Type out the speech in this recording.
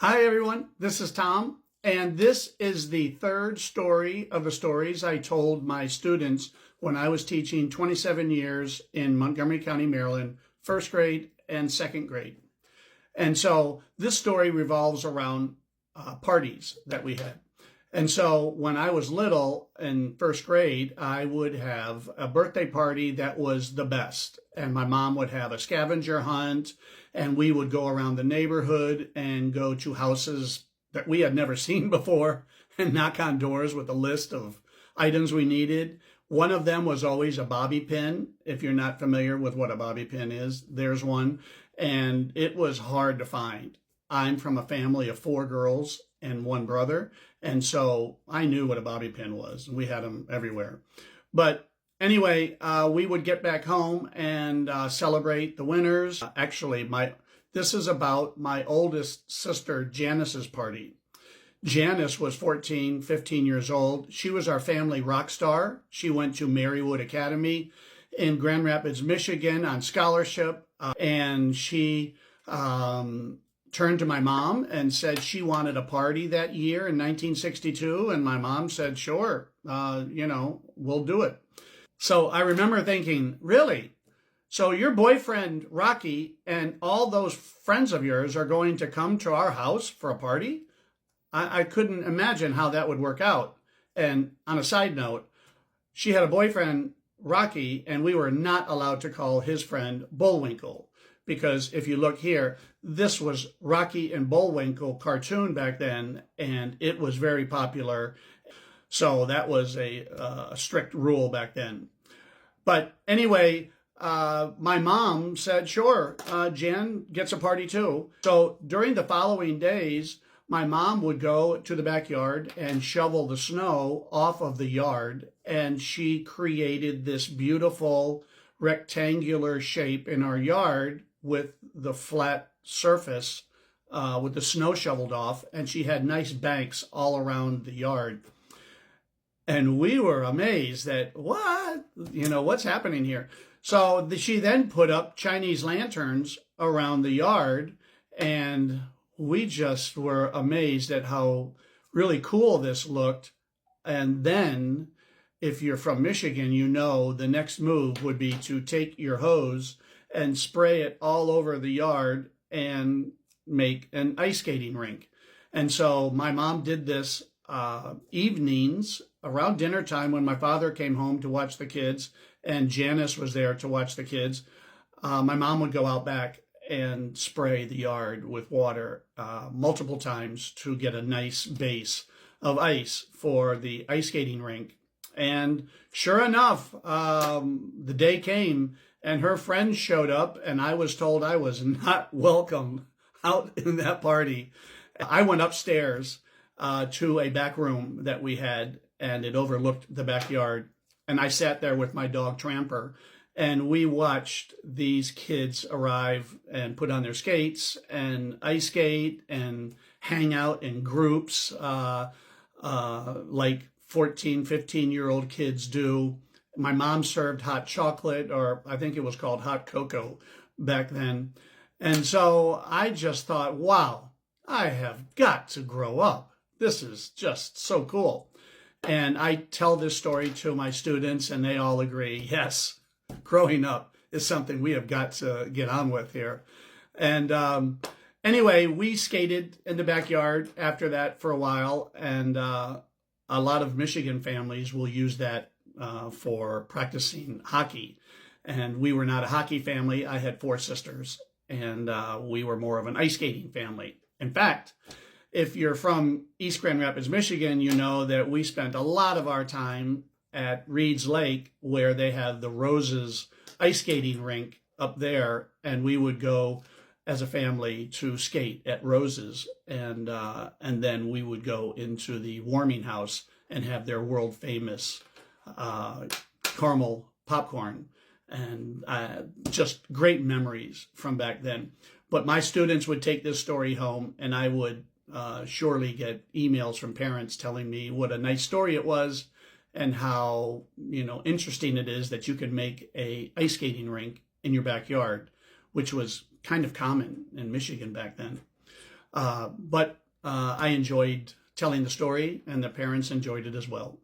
Hi, everyone. This is Tom, and this is the third story of the stories I told my students when I was teaching 27 years in Montgomery County, Maryland, first grade and second grade. And so this story revolves around parties that we had. And so when I was little in first grade, I would have a birthday party that was the best. And my mom would have a scavenger hunt, and we would go around the neighborhood and go to houses that we had never seen before and knock on doors with a list of items we needed. One of them was always a bobby pin. If you're not familiar with what a bobby pin is, there's one. And it was hard to find. I'm from a family of 4 girls and 1 brother. And so I knew what a bobby pin was. We had them everywhere. But anyway, we would get back home and celebrate the winners. Actually, this is about my oldest sister, Janice's party. Janice was 14, 15 years old. She was our family rock star. She went to Marywood Academy in Grand Rapids, Michigan on scholarship. And she turned to my mom and said she wanted a party that year in 1962. And my mom said, sure, we'll do it. So I remember thinking, really? So your boyfriend, Rocky, and all those friends of yours are going to come to our house for a party? I couldn't imagine how that would work out. And on a side note, she had a boyfriend, Rocky, and we were not allowed to call his friend Bullwinkle. Because if you look here, this was Rocky and Bullwinkle cartoon back then, and it was very popular. So that was a strict rule back then. But anyway, my mom said, sure, Jan gets a party too. So during the following days, my mom would go to the backyard and shovel the snow off of the yard, and she created this beautiful rectangular shape in our yard with the flat surface with the snow shoveled off, and she had nice banks all around the yard. And we were amazed that, what's happening here? So she then put up Chinese lanterns around the yard, and we just were amazed at how really cool this looked. And then, if you're from Michigan, you know the next move would be to take your hose and spray it all over the yard and make an ice skating rink. And so my mom did this evenings around dinner time when my father came home to watch the kids and Janice was there to watch the kids. My mom would go out back and spray the yard with water multiple times to get a nice base of ice for the ice skating rink. And sure enough, the day came and her friends showed up, and I was told I was not welcome out in that party. I went upstairs to a back room that we had, and it overlooked the backyard. And I sat there with my dog Tramper, and we watched these kids arrive and put on their skates and ice skate and hang out in groups like 14, 15-year-old kids do. My mom served hot chocolate, or I think it was called hot cocoa back then. And so I just thought, wow, I have got to grow up. This is just so cool. And I tell this story to my students, and they all agree, yes, growing up is something we have got to get on with here. And anyway, we skated in the backyard after that for a while, and a lot of Michigan families will use that for practicing hockey. And we were not a hockey family. I had 4 sisters, and we were more of an ice skating family. In fact, if you're from East Grand Rapids, Michigan, you know that we spent a lot of our time at Reed's Lake, where they have the Roses ice skating rink up there, and we would go as a family to skate at Roses, and then we would go into the warming house and have their world famous caramel popcorn, and just great memories from back then. But my students would take this story home, and I would surely get emails from parents telling me what a nice story it was and how interesting it is that you could make a ice skating rink in your backyard, which was kind of common in Michigan back then. But I enjoyed telling the story, and the parents enjoyed it as well.